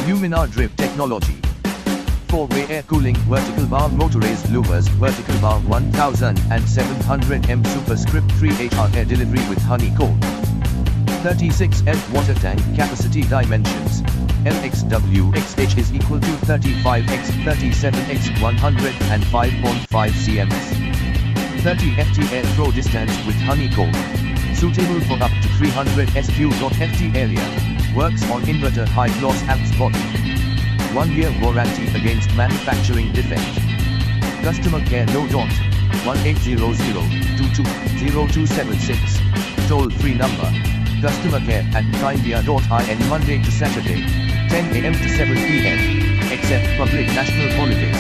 LUMINAR drip technology. 4-way air cooling vertical bar motorized Louvers vertical bar 1700 M superscript 3 HR air delivery with honeycomb. 36 L water tank capacity dimensions. LXWXH is equal to 35x 37x 105.5 cms. 30 FT air throw distance with honeycomb. Suitable for up to 300 Sq.Ft area. Works on inverter high gloss amps body. 1-year warranty against manufacturing defect. Customer care no dot 1800-220276. Toll free number. Customer care at India.in Monday to Saturday, 10 AM to 7 PM, except public national holidays.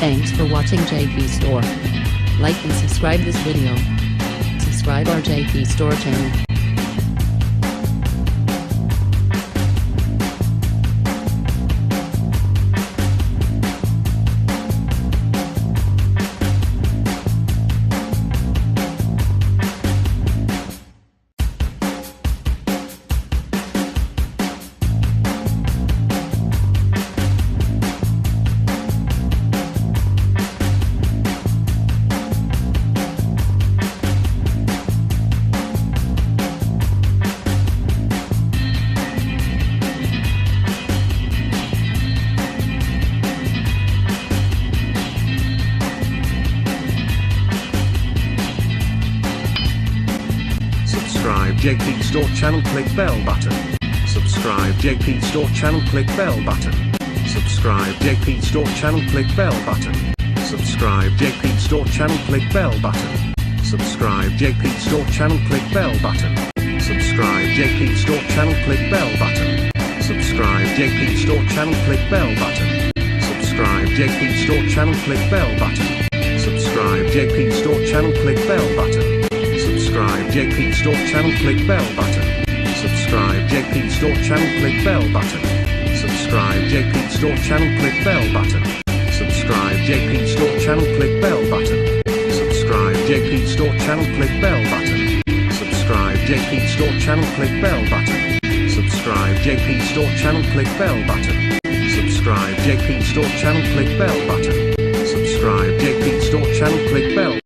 Thanks for watching JP Store. Like and subscribe this video. Subscribe our JP Store channel. Subscribe JP Store channel, click bell button. Subscribe JP Store channel, click bell button. Subscribe JP Store channel, click bell button. Subscribe JP Store channel, click bell button. Subscribe JP Store channel, click bell button. Subscribe JP Store channel, click bell button. Subscribe JP Store channel, click bell button. Subscribe JP Store channel, click bell button. Subscribe JP Store channel, click bell button. Subscribe JP Store channel, click bell button. Subscribe JP Store channel, click bell button. Subscribe JP Store channel, click bell button. Subscribe JP Store channel, click bell button. Subscribe JP Store channel, click bell button. Subscribe JP Store channel, click bell button. Subscribe JP Store channel, click bell button. Subscribe JP Store channel, click bell button. Subscribe JP Store channel, click bell